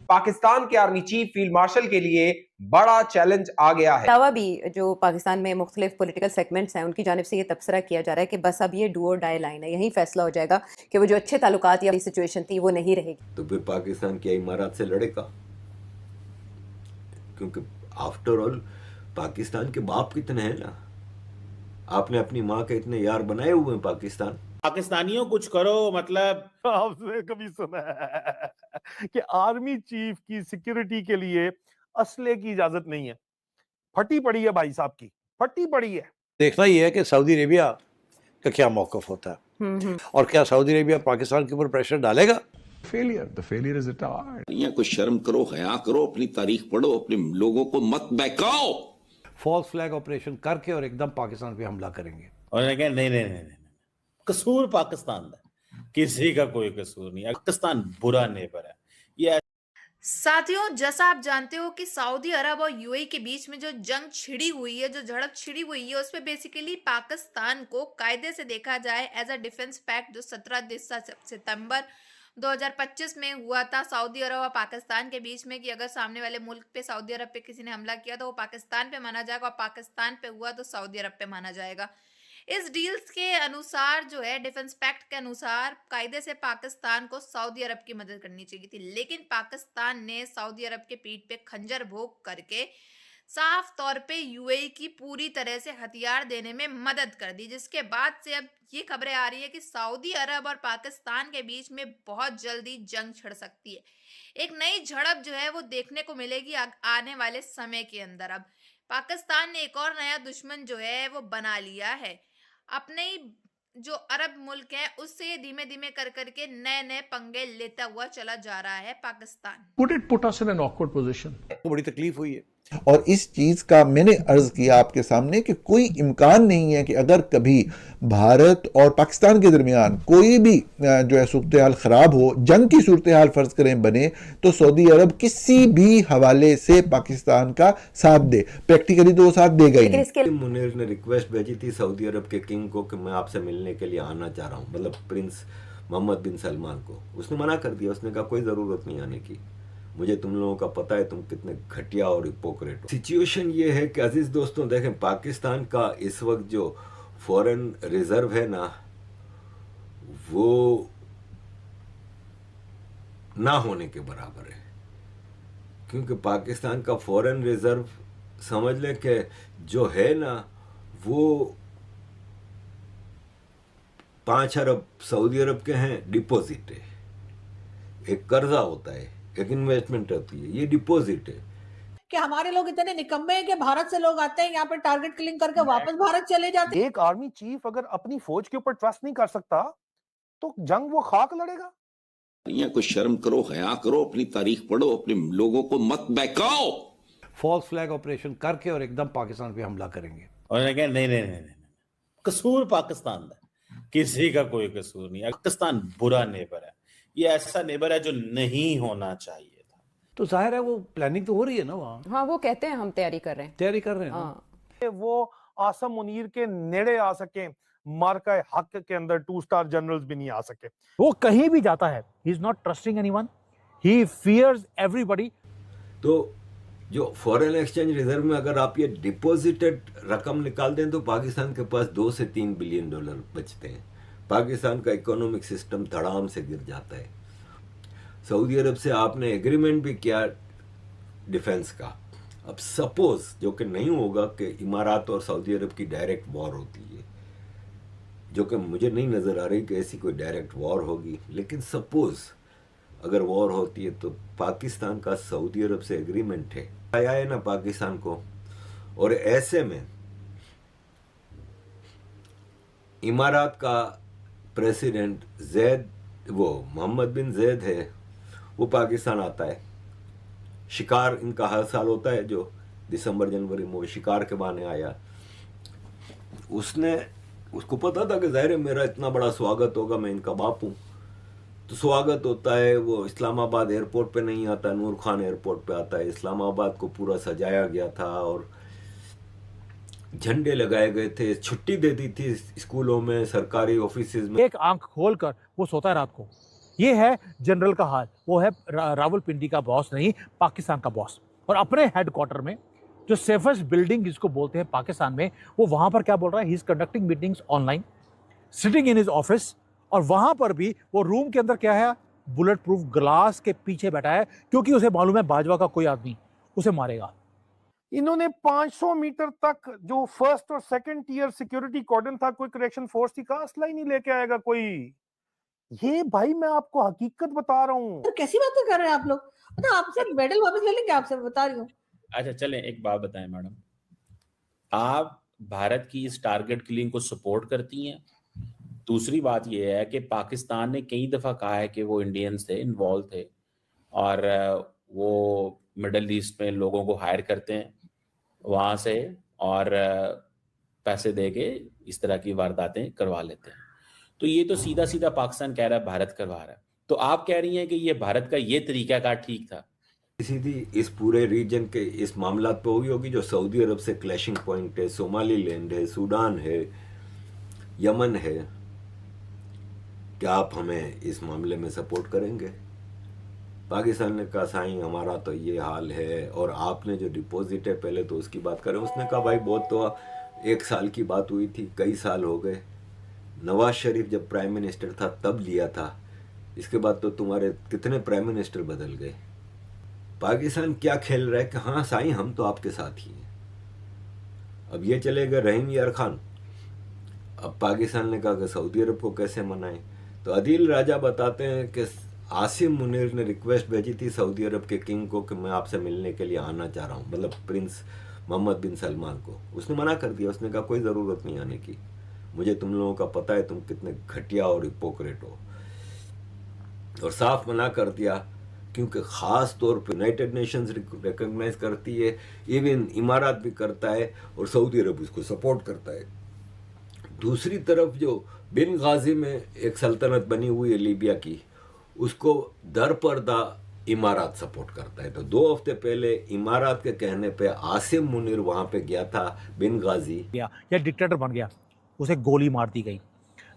पाकिस्तान के army chief field marshal के लिए बड़ा चैलेंज आ गया है। अलावा भी जो पाकिस्तान में मुख्तलिफ पॉलिटिकल सेगमेंट्स हैं उनकी जानिब से ये तबसरा किया जा रहा है कि बस अब ये डू और डाई लाइन है, यही फैसला हो जाएगा कि वो जो अच्छे ताल्लुकात या सिचुएशन थी वो नहीं रहेगी। तो फिर पाकिस्तान क्या इमारात से लड़ेगा? क्योंकि आफ्टर ऑल पाकिस्तान के बाप कितने हैं ना, आपने अपनी माँ के इतने यार बनाए हुए हैं पाकिस्तान। पाकिस्तानियों कुछ करो, मतलब आपने कभी सुना है कि आर्मी चीफ की सिक्योरिटी के लिए असले की इजाजत नहीं है? फटी पड़ी है भाई साहब की, फटी पड़ी है। देखना ही है कि सऊदी अरेबिया का क्या मौकफ होता है और क्या सऊदी अरेबिया पाकिस्तान के ऊपर प्रेशर डालेगा। The failure is retarded. यहाँ कुछ शर्म करो, हया करो, अपनी तारीख पढ़ो, अपने लोगों को मत बहकाओ। फॉल्स फ्लैग ऑपरेशन करके और एकदम पाकिस्तान पे हमला करेंगे। और उन्होंने कहा नहीं नहीं नहीं नहीं, कसूर पाकिस्तान का, किसी का कोई कसूर नहीं है, पाकिस्तान बुरा नेबर है। ये साथियों, जैसा आप जानते हो कि सऊदी अरब और यूएई के बीच में जो जंग छिड़ी हुई है, जो झड़प छिड़ी हुई है, उसमें बेसिकली पाकिस्तान को कायदे से देखा जाए एज अ डिफेंस पैक्ट जो 17 सितंबर 2025 में हुआ था सऊदी अरब और पाकिस्तान के बीच में, कि अगर सामने वाले मुल्क पे सऊदी अरब पे किसी ने हमला किया तो वो पाकिस्तान पे माना जाएगा, और पाकिस्तान पे हुआ तो सऊदी अरब पे माना जाएगा। इस डील्स के अनुसार जो है, डिफेंस पैक्ट के अनुसार कायदे से पाकिस्तान को सऊदी अरब की मदद करनी चाहिए थी, लेकिन पाकिस्तान ने सऊदी अरब के पीठ पे खंजर भोग करके साफ तौर पे यूएई की पूरी तरह से हथियार देने में मदद कर दी, जिसके बाद से अब ये खबरें आ रही है कि सऊदी अरब और पाकिस्तान के बीच में बहुत जल्दी जंग छिड़ सकती है। एक नई झड़प जो है वो देखने को मिलेगी आने वाले समय के अंदर। अब पाकिस्तान ने एक और नया दुश्मन जो है वो बना लिया है। अपने ही जो अरब मुल्क है उससे धीमे धीमे कर करके नए नए पंगे लेता हुआ चला जा रहा है Pakistan. Put us in an awkward position. तो बड़ी तकलीफ हुई है। और इस चीज़ का मैंने अर्ज किया आपके सामने कि कोई इम्कान नहीं है कि अगर कभी भारत और पाकिस्तान के दरमियान कोई भी जो है सूरत हाल ख़राब हो, जंग की सूरत हाल फ़र्ज़ करें बने, तो सऊदी अरब किसी भी हवाले से पाकिस्तान का साथ दे, प्रैक्टिकली तो वो साथ देगा ही नहीं। मुनीर ने रिक्वेस्ट भेजी थी सऊदी अरब के किंग को कि मैं आपसे मिलने के लिए आना चाह रहा हूँ, मतलब प्रिंस मोहम्मद बिन सलमान को। उसने मना कर दिया, उसने कहा कोई ज़रूरत नहीं आने की, मुझे तुम लोगों का पता है तुम कितने घटिया और हिपोक्रेट हो। सिचुएशन ये है कि अजीज दोस्तों देखें, पाकिस्तान का इस वक्त जो फॉरेन रिजर्व है ना, वो ना होने के बराबर है, क्योंकि पाकिस्तान का फॉरेन रिजर्व समझ लें कि जो है ना वो 5 अरब सऊदी अरब के हैं, डिपॉजिट है, एक कर्जा होता है, एक इन्वेस्टमेंट होती है, ये डिपॉजिट है। कि हमारे लोग इतने निकम्मे हैं कि भारत से लोग आते हैं यहाँ पे टारगेट किलिंग करके वापस भारत चले जाते हैं। एक आर्मी चीफ अगर अपनी फौज के ऊपर ट्रस्ट नहीं कर सकता तो जंग वो खाक लड़ेगा। यहाँ कुछ शर्म करो, हया करो, अपनी तारीख पढ़ो, अपने लोगों को मत बहकाओ। फॉल्स फ्लैग ऑपरेशन करके और एकदम पाकिस्तान पे हमला करेंगे। और उन्होंने कहा नहीं नहीं नहीं नहीं, कसूर पाकिस्तान का, किसी का कोई कसूर नहीं है, पाकिस्तान बुरा नेबर है। ये ऐसा नेबर है जो नहीं होना चाहिए था। तो जाहिर है वो प्लानिंग तो हो रही है ना वहाँ। हाँ, वो कहते हैं हम तैयारी कर रहे हैं, तैयारी कर रहे हैं। हाँ। वो आसम मुनीर के नेड़े आ सके, मार्का हक के अंदर 2 स्टार जनरल्स भी नहीं आ सके। वो कहीं भी जाता है, he is not trusting anyone, he fears everybody. तो जो फॉरेन एक्सचेंज रिजर्व में अगर आप ये डिपॉजिटेड रकम निकाल दें तो पाकिस्तान के पास 2 से 3 बिलियन डॉलर बचते हैं। पाकिस्तान का इकोनॉमिक सिस्टम धड़ाम से गिर जाता है। सऊदी अरब से आपने एग्रीमेंट भी किया डिफेंस का। अब सपोज, जो कि नहीं होगा, कि इमारात और सऊदी अरब की डायरेक्ट वॉर होती है, जो कि मुझे नहीं नज़र आ रही कि ऐसी कोई डायरेक्ट वॉर होगी, लेकिन सपोज अगर वॉर होती है तो पाकिस्तान का सऊदी अरब से एग्रीमेंट है, आया है ना पाकिस्तान को। और ऐसे में इमारात का प्रेसिडेंट वो मोहम्मद बिन जैद है, वो पाकिस्तान आता है। शिकार इनका हर साल होता है, जो दिसंबर जनवरी में, वो शिकार के बहाने आया। उसको पता था कि ज़ाहिर है मेरा इतना बड़ा स्वागत होगा, मैं इनका बाप हूँ, तो स्वागत होता है। वो इस्लामाबाद एयरपोर्ट पे नहीं आता, नूर खान एयरपोर्ट पे आता है। इस्लामाबाद को पूरा सजाया गया था और झंडे लगाए गए थे, छुट्टी दे दी थी स्कूलों में, सरकारी ऑफिसेज में। एक आंख खोलकर वो सोता है रात को, ये है जनरल का हाल। वो है रावलपिंडी का बॉस नहीं, पाकिस्तान का बॉस। और अपने हेडक्वार्टर में जो सेफेस्ट बिल्डिंग जिसको बोलते हैं पाकिस्तान में, वो वहां पर क्या बोल रहा है, he is conducting meetings online, sitting in his office. और वहां पर भी वो रूम के अंदर क्या है, बुलेट प्रूफ ग्लास के पीछे बैठा है, क्योंकि उसे मालूम है बाजवा का कोई आदमी उसे मारेगा। इन्होंने 500 मीटर तक जो फर्स्ट और सेकंड टियर सिक्योरिटी कॉर्डन था, कोई करेक्शन फोर्स थी, कहा असला ही नहीं लेके आएगा कोई। ये भाई मैं आपको हकीकत बता रहा हूँ। तो कैसी बातें कर रहे हैं आप लोग? मतलब आपसे मेडल वापस ले लेंगे, आपसे बता रही हूँ। अच्छा चलें, एक बात बताएं मैडम, आप भारत की इस टारगेट किलिंग को सपोर्ट करती हैं? दूसरी बात यह है कि पाकिस्तान ने कई दफ़ा कहा है कि वो इंडियंस थे, इन्वॉल्व थे, और वो मिडल ईस्ट में लोगों को हायर करते हैं वहाँ से और पैसे दे के इस तरह की वारदातें करवा लेते हैं। तो ये तो सीधा सीधा पाकिस्तान कह रहा है भारत करवा रहा है। तो आप कह रही हैं कि ये भारत का ये तरीकाकार ठीक था? सीधी इस पूरे रीजन के इस मामला पे हुई होगी जो सऊदी अरब से क्लैशिंग पॉइंट है, सोमालीलैंड है, सूडान है, यमन है। क्या आप हमें इस मामले में सपोर्ट करेंगे? पाकिस्तान ने कहा साईं हमारा तो ये हाल है, और आपने जो डिपॉजिट है पहले तो उसकी बात करें। उसने कहा भाई बहुत तो 1 साल की बात हुई थी, कई साल हो गए। नवाज शरीफ जब प्राइम मिनिस्टर था तब लिया था, इसके बाद तो तुम्हारे कितने प्राइम मिनिस्टर बदल गए। पाकिस्तान क्या खेल रहा है कि हाँ साईं हम तो आपके साथ ही हैं। अब ये चले गए रहीम यार खान। अब पाकिस्तान ने कहा कि सऊदी अरब को कैसे मनाएं। तो अदील राजा बताते हैं कि आसिम मुनीर ने रिक्वेस्ट भेजी थी सऊदी अरब के किंग को कि मैं आपसे मिलने के लिए आना चाह रहा हूँ, मतलब प्रिंस मोहम्मद बिन सलमान को। उसने मना कर दिया, उसने कहा कोई ज़रूरत नहीं आने की, मुझे तुम लोगों का पता है तुम कितने घटिया और हिपोक्रेट हो। और साफ मना कर दिया, क्योंकि ख़ास तौर पे यूनाइटेड नेशंस रिकॉग्नाइज करती है, इवन इमारात भी करता है, और सऊदी अरब उसको सपोर्ट करता है। दूसरी तरफ जो बिन गाजी में एक सल्तनत बनी हुई है लीबिया की, उसको दरपर्दा इमारात सपोर्ट करता है। तो 2 हफ्ते पहले इमारात के कहने पे आसिम मुनीर वहाँ पे गया था बिन गाजी, या डिक्टेटर बन गया, उसे गोली मार दी गई,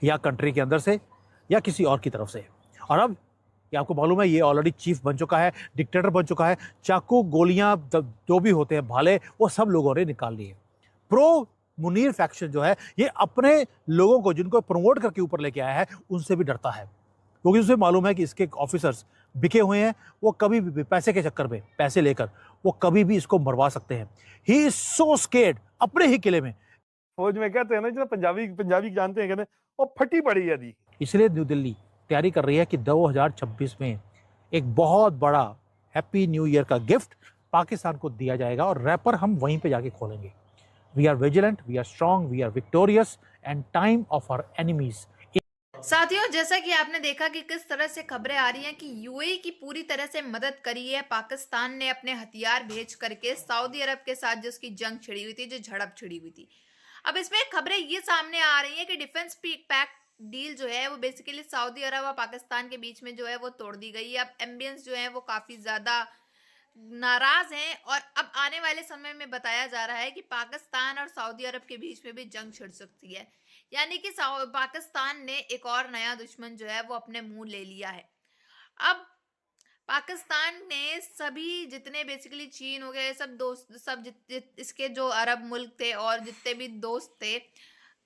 या कंट्री के अंदर से या किसी और की तरफ से। और अब ये आपको मालूम है ये ऑलरेडी चीफ बन चुका है, डिक्टेटर बन चुका है। चाकू, गोलियां, जो भी होते हैं भाले, वो सब लोगों ने निकाल लिए। प्रो मुनीर फैक्शन जो है ये अपने लोगों को जिनको प्रमोट करके ऊपर लेके आया है उनसे भी डरता है, क्योंकि उसे मालूम है कि इसके ऑफिसर्स बिके हुए हैं, वो कभी भी पैसे के चक्कर में, पैसे लेकर वो कभी भी इसको मरवा सकते हैं। ही इज सो स्केर्ड अपने ही किले में। फौज में कहते हैं ना, जो पंजाबी जानते हैं, कहते हैं वो फटी पड़ी है दी। इसलिए न्यू दिल्ली तैयारी कर रही है कि 2026 में एक बहुत बड़ा हैप्पी न्यू ईयर का गिफ्ट पाकिस्तान को दिया जाएगा, और रैपर हम वहीं पे जाके खोलेंगे। We are vigilant, we are strong, we are victorious, and time of our enemies. साथियों, जैसा कि आपने देखा कि किस तरह से खबरें आ रही हैं कि यूएई की पूरी तरह से मदद करी है पाकिस्तान ने अपने हथियार भेज करके सऊदी अरब के साथ, जिसकी जंग छिड़ी हुई थी, जो झड़प छिड़ी हुई थी। अब इसमें खबरें ये सामने आ रही हैं कि डिफेंस पैक्ट डील जो है वो बेसिकली सऊदी अरब और पाकिस्तान के बीच में जो है वो तोड़ दी गई है। अब एम्बियंस जो है वो काफी ज्यादा नाराज हैं, और अब आने वाले समय में बताया जा रहा है कि पाकिस्तान और सऊदी अरब के बीच में भी जंग छिड़ सकती है। यानी कि पाकिस्तान ने एक और नया दुश्मन जो है वो अपने मुंह ले लिया है। अब पाकिस्तान ने सभी जितने बेसिकली चीन हो गए, सब दोस्त, सब इसके जो अरब मुल्क थे और जितने भी दोस्त थे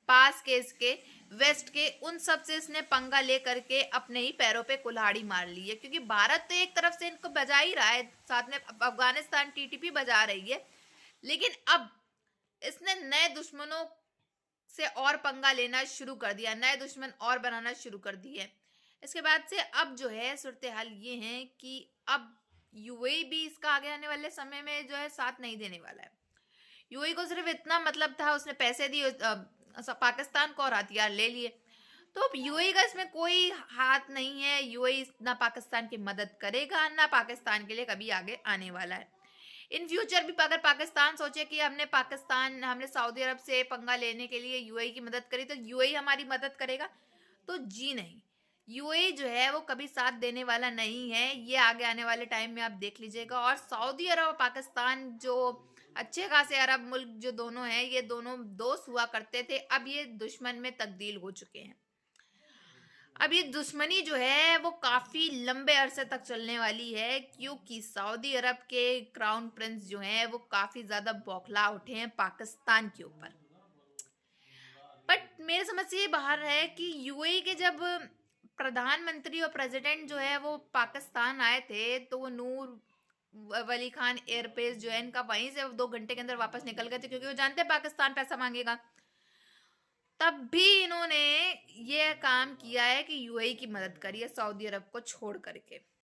पास के, इसके वेस्ट के, उन सब से इसने पंगा ले करके अपने ही पैरों पे कुल्हाड़ी मार ली है। क्योंकि भारत तो एक तरफ से इनको बजा ही रहा है, साथ में अफगानिस्तान टीटीपी बजा रही है, लेकिन अब इसने नए दुश्मनों से और पंगा लेना शुरू कर दिया, नए दुश्मन और बनाना शुरू कर दिए। इसके बाद से अब जो है सूरत हाल ये है कि अब यूएई भी इसका आगे आने वाले समय में जो है साथ नहीं देने वाला है। यूएई को सिर्फ इतना मतलब था, उसने पैसे दिए पाकिस्तान को और हथियार ले लिए, तो अब यूएई का इसमें कोई हाथ नहीं है। यूएई ना पाकिस्तान की मदद करेगा, ना पाकिस्तान के लिए कभी आगे आने वाला है। इन फ्यूचर भी अगर पाकिस्तान सोचे कि हमने सऊदी अरब से पंगा लेने के लिए यूएई की मदद करी, तो यूएई हमारी मदद करेगा? तो जी नहीं, यूएई जो है वो कभी साथ देने वाला नहीं है। ये आगे आने वाले टाइम में आप देख लीजिएगा। और सऊदी अरब और पाकिस्तान जो अच्छे खासे अरब मुल्क जो दोनों हैं, ये दोनों दोस्त हुआ करते थे, अब ये दुश्मन में तब्दील हो चुके हैं। अब ये दुश्मनी जो है वो काफी लंबे अरसे तक चलने वाली है, क्योंकि सऊदी अरब के क्राउन प्रिंस जो हैं वो काफी ज्यादा बौखला उठे हैं पाकिस्तान के ऊपर। बट मेरे समझ से ये बाहर है कि यूएई के जब प्रधानमंत्री और प्रेसिडेंट जो है वो पाकिस्तान आए थे, तो वो नूर वली खान एयरबेस जो है इनका वहीं से 2 घंटे के अंदर वापस निकल गए थे, क्योंकि वो जानते हैं पाकिस्तान पैसा मांगेगा। तब भी इन्होंने ये काम किया है कि यूएई की मदद करी है सऊदी अरब को छोड़ करके।